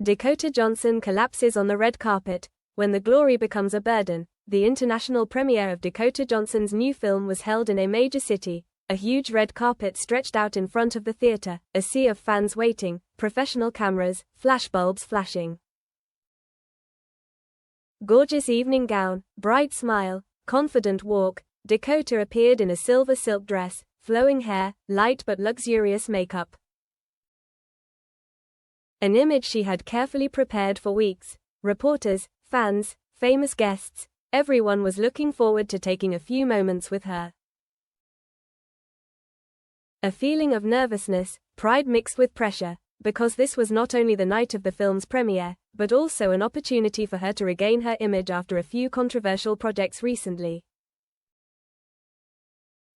Dakota Johnson collapses on the red carpet. When the glory becomes a burden. The international premiere of Dakota Johnson's new film was held in a major city. A huge red carpet stretched out in front of the theater, a sea of fans waiting, professional cameras, flashbulbs flashing. Gorgeous evening gown, bright smile, confident walk, Dakota appeared in a silver silk dress, flowing hair, light but luxurious makeup. An image she had carefully prepared for weeks. Reporters, fans, famous guests, everyone was looking forward to taking a few moments with her. A feeling of nervousness, pride mixed with pressure, because this was not only the night of the film's premiere, but also an opportunity for her to regain her image after a few controversial projects recently.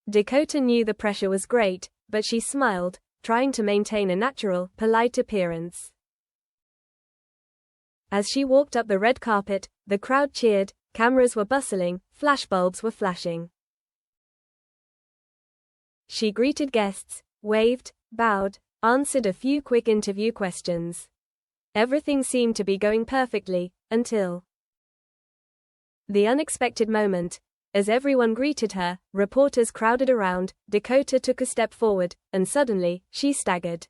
Dakota knew the pressure was great, but she smiled, trying to maintain a natural, polite appearance. As she walked up the red carpet, the crowd cheered, cameras were bustling, flashbulbs were flashing. She greeted guests, waved, bowed, answered a few quick interview questions. Everything seemed to be going perfectly, until the unexpected moment. As everyone greeted her, reporters crowded around, Dakota took a step forward, and suddenly, she staggered.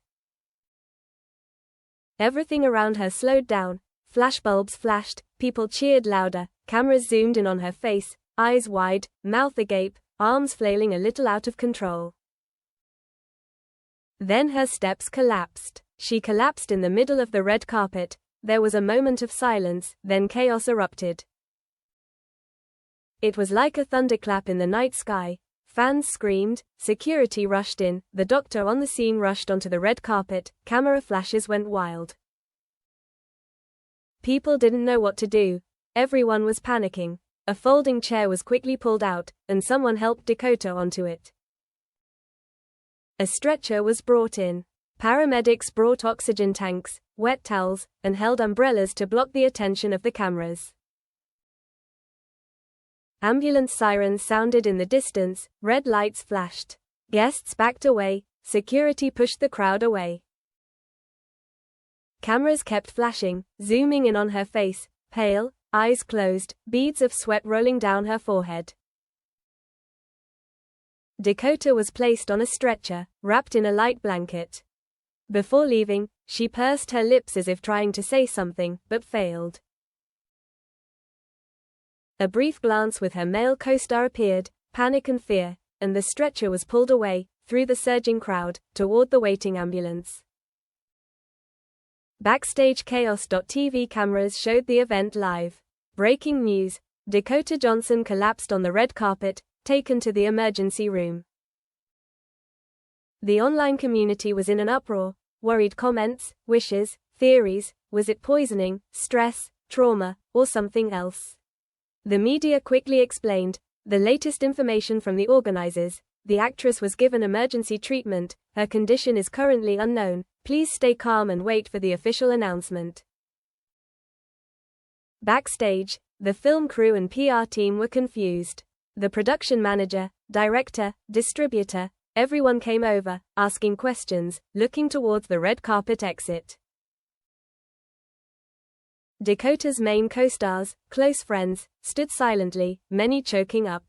Everything around her slowed down, flashbulbs flashed, people cheered louder, cameras zoomed in on her face, eyes wide, mouth agape, arms flailing a little out of control. Then her steps collapsed. She collapsed in the middle of the red carpet. There was a moment of silence, then chaos erupted. It was like a thunderclap in the night sky. Fans screamed, security rushed in, the doctor on the scene rushed onto the red carpet, camera flashes went wild. People didn't know what to do. Everyone was panicking. A folding chair was quickly pulled out, and someone helped Dakota onto it. A stretcher was brought in. Paramedics brought oxygen tanks, wet towels, and held umbrellas to block the attention of the cameras. Ambulance sirens sounded in the distance, red lights flashed. Guests backed away, security pushed the crowd away. Cameras kept flashing, zooming in on her face, pale, eyes closed, beads of sweat rolling down her forehead. Dakota was placed on a stretcher, wrapped in a light blanket. Before leaving, she pursed her lips as if trying to say something, but failed. A brief glance with her male co-star appeared, panic and fear, and the stretcher was pulled away, through the surging crowd, toward the waiting ambulance. Backstage Chaos.tv cameras showed the event live. Breaking news: Dakota Johnson collapsed on the red carpet, taken to the emergency room. The online community was in an uproar. Worried comments, wishes, theories. Was it poisoning, stress, trauma, or something else? The media quickly explained the latest information from the organizers. The actress was given emergency treatment. Her condition is currently unknown. Please stay calm and wait for the official announcement. Backstage, the film crew and PR team were confused. The production manager, director, distributor, everyone came over, asking questions, looking towards the red carpet exit. Dakota's main co-stars, close friends, stood silently, many choking up.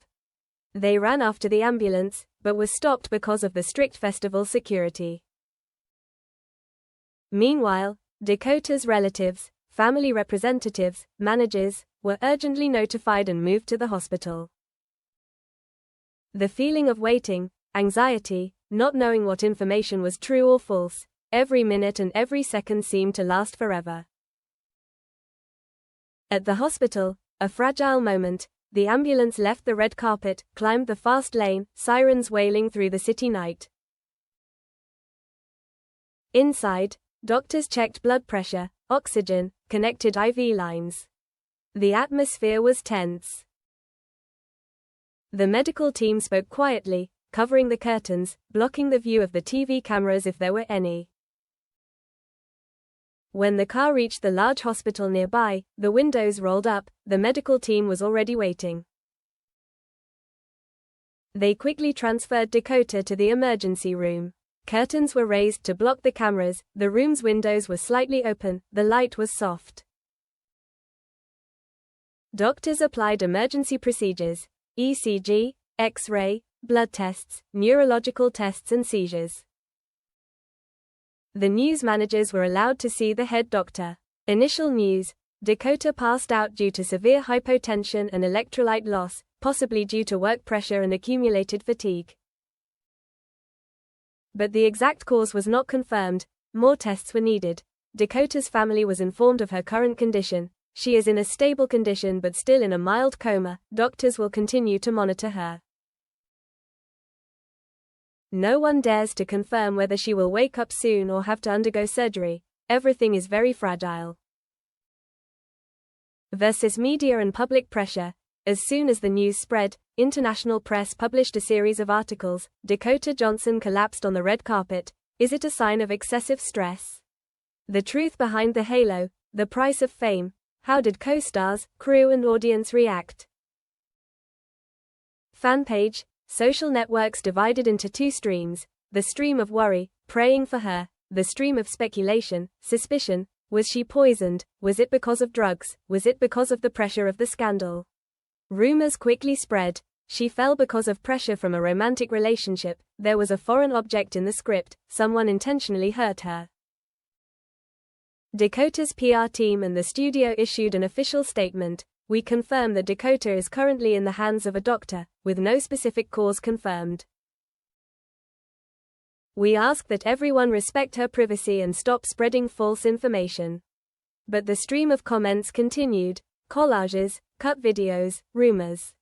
They ran after the ambulance, but were stopped because of the strict festival security. Meanwhile, Dakota's relatives, family representatives, managers, were urgently notified and moved to the hospital. The feeling of waiting, anxiety, not knowing what information was true or false, every minute and every second seemed to last forever. At the hospital, a fragile moment, the ambulance left the red carpet, climbed the fast lane, sirens wailing through the city night. Inside, doctors checked blood pressure, oxygen, connected IV lines. The atmosphere was tense. The medical team spoke quietly, covering the curtains, blocking the view of the TV cameras if there were any. When the car reached the large hospital nearby, the windows rolled up, the medical team was already waiting. They quickly transferred Dakota to the emergency room. Curtains were raised to block the cameras, the room's windows were slightly open, the light was soft. Doctors applied emergency procedures: ECG, X-ray, blood tests, neurological tests and seizures. The news managers were allowed to see the head doctor. Initial news: Dakota passed out due to severe hypotension and electrolyte loss, possibly due to work pressure and accumulated fatigue. But the exact cause was not confirmed. More tests were needed. Dakota's family was informed of her current condition. She is in a stable condition but still in a mild coma. Doctors will continue to monitor her. No one dares to confirm whether she will wake up soon or have to undergo surgery. Everything is very fragile. Versus media and public pressure. As soon as the news spread, international press published a series of articles. Dakota Johnson collapsed on the red carpet. Is it a sign of excessive stress? The truth behind the halo, the price of fame. How did co-stars, crew and audience react? Fan page. Social networks divided into two streams. The stream of worry, praying for her. The stream of speculation, suspicion. Was she poisoned? Was it because of drugs? Was it because of the pressure of the scandal? Rumors quickly spread. She fell because of pressure from a romantic relationship. There was a foreign object in the script. Someone intentionally hurt her. Dakota's PR team and the studio issued an official statement. We confirm that Dakota is currently in the hands of a doctor, with no specific cause confirmed. We ask that everyone respect her privacy and stop spreading false information. But the stream of comments continued. Collages, cut videos, rumors.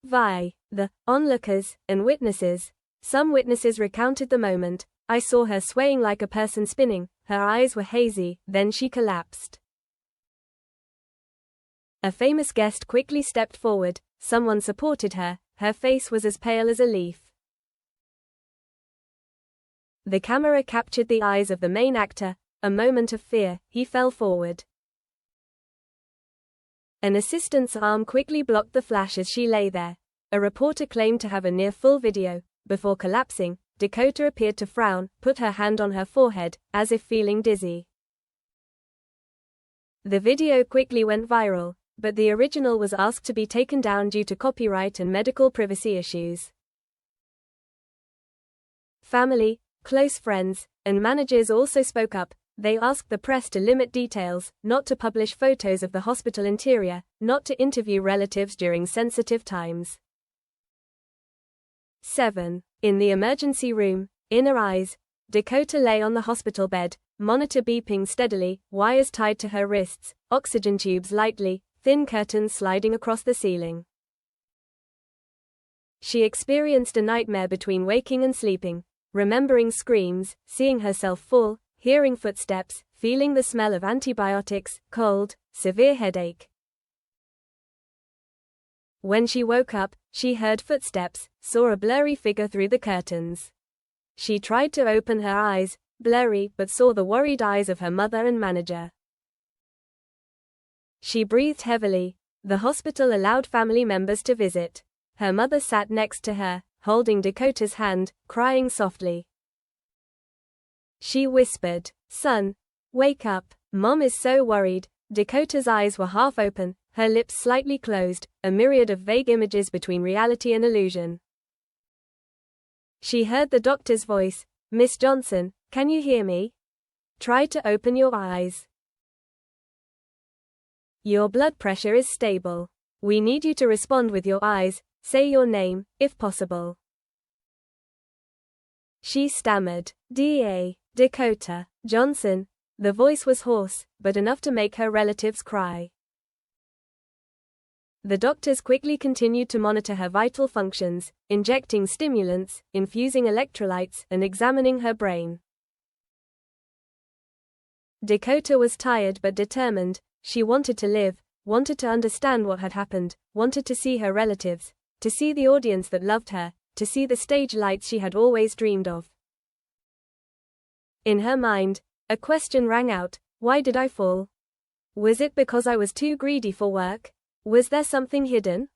Via the onlookers and witnesses. Some witnesses recounted the moment. I saw her swaying like a person spinning. Her eyes were hazy, then she collapsed. A famous guest quickly stepped forward. Someone supported her. Her face was as pale as a leaf. The camera captured the eyes of the main actor. A moment of fear, he fell forward. An assistant's arm quickly blocked the flash as she lay there. A reporter claimed to have a near-full video. Before collapsing, Dakota appeared to frown, put her hand on her forehead, as if feeling dizzy. The video quickly went viral, but the original was asked to be taken down due to copyright and medical privacy issues. Family, close friends, and managers also spoke up. They asked the press to limit details, not to publish photos of the hospital interior, not to interview relatives during sensitive times. 7. In the emergency room, in her eyes, Dakota lay on the hospital bed, monitor beeping steadily, wires tied to her wrists, oxygen tubes lightly, thin curtains sliding across the ceiling. She experienced a nightmare between waking and sleeping, remembering screams, seeing herself fall, hearing footsteps, feeling the smell of antibiotics, cold, severe headache. When she woke up, she heard footsteps, saw a blurry figure through the curtains. She tried to open her eyes, blurry, but saw the worried eyes of her mother and manager. She breathed heavily. The hospital allowed family members to visit. Her mother sat next to her, holding Dakota's hand, crying softly. She whispered, "Son, wake up. Mom is so worried." Dakota's eyes were half open, her lips slightly closed, a myriad of vague images between reality and illusion. She heard the doctor's voice, "Miss Johnson, can you hear me? Try to open your eyes. Your blood pressure is stable. We need you to respond with your eyes. Say your name, if possible." She stammered, "D.A. Dakota Johnson." The voice was hoarse, but enough to make her relatives cry. The doctors quickly continued to monitor her vital functions, injecting stimulants, infusing electrolytes, and examining her brain. Dakota was tired but determined. She wanted to live, wanted to understand what had happened, wanted to see her relatives, to see the audience that loved her, to see the stage lights she had always dreamed of. In her mind, a question rang out: why did I fall? Was it because I was too greedy for work? Was there something hidden?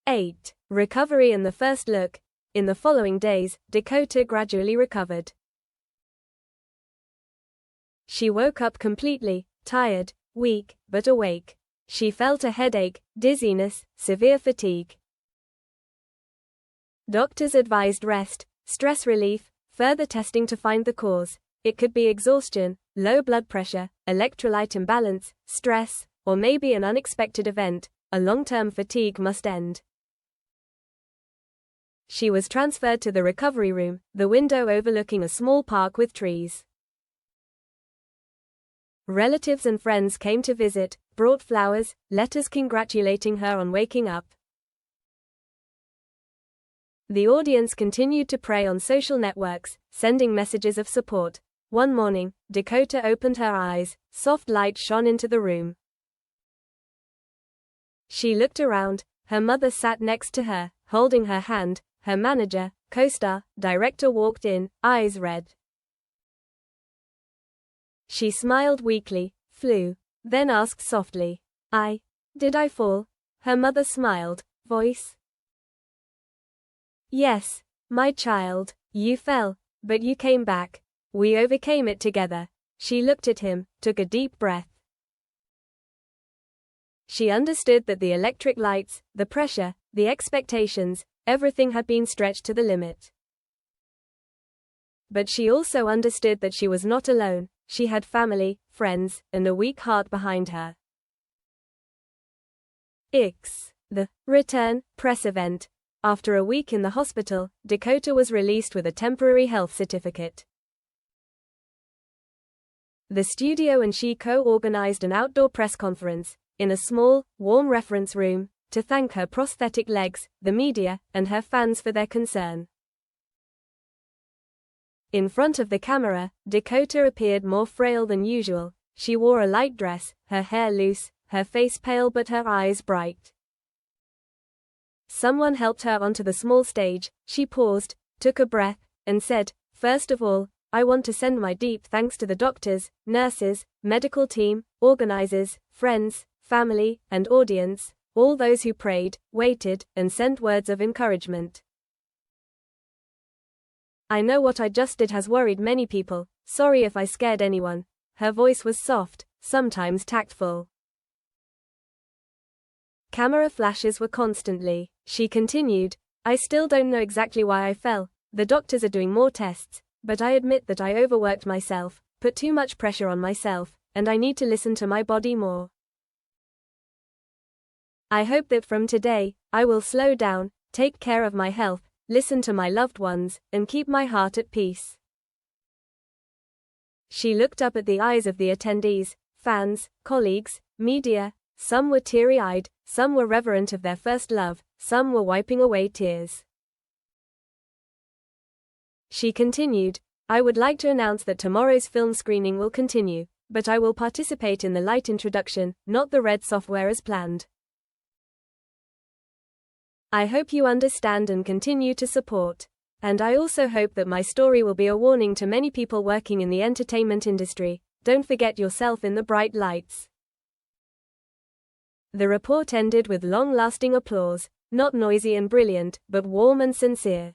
8. Recovery and the first look. In the following days, Dakota gradually recovered. She woke up completely tired, weak, but awake. She felt a headache, dizziness, severe fatigue. Doctors advised rest, stress relief, further testing to find the cause. It could be exhaustion, low blood pressure, electrolyte imbalance, stress, or maybe an unexpected event. A long-term fatigue must end. She was transferred to the recovery room, the window overlooking a small park with trees. Relatives and friends came to visit, brought flowers, letters congratulating her on waking up. The audience continued to prey on social networks, sending messages of support. One morning, Dakota opened her eyes, soft light shone into the room. She looked around, her mother sat next to her, holding her hand, her manager, co-star, director walked in, eyes red. She smiled weakly, flew, then asked softly, Did I fall? Her mother smiled, voice. Yes, my child, you fell, but you came back. We overcame it together. She looked at him, took a deep breath. She understood that the electric lights, the pressure, the expectations, everything had been stretched to the limit. But she also understood that she was not alone. She had family, friends, and a weak heart behind her. The return press event. After a week in the hospital, Dakota was released with a temporary health certificate. The studio and she co-organized an outdoor press conference, in a small, warm reference room, to thank her prosthetic legs, the media, and her fans for their concern. In front of the camera, Dakota appeared more frail than usual. She wore a light dress, her hair loose, her face pale but her eyes bright. Someone helped her onto the small stage. She paused, took a breath, and said, "First of all, I want to send my deep thanks to the doctors, nurses, medical team, organizers, friends, family, and audience, all those who prayed, waited, and sent words of encouragement. I know what I just did has worried many people. Sorry if I scared anyone." Her voice was soft, sometimes tactful. Camera flashes were constantly. She continued, "I still don't know exactly why I fell. The doctors are doing more tests, but I admit that I overworked myself, put too much pressure on myself, and I need to listen to my body more. I hope that from today, I will slow down, take care of my health, listen to my loved ones, and keep my heart at peace." She looked up at the eyes of the attendees, fans, colleagues, media. Some were teary-eyed, some were reverent of their first love, some were wiping away tears. She continued, "I would like to announce that tomorrow's film screening will continue, but I will participate in the light introduction, not the red software as planned. I hope you understand and continue to support. And I also hope that my story will be a warning to many people working in the entertainment industry. Don't forget yourself in the bright lights." The report ended with long-lasting applause, not noisy and brilliant, but warm and sincere.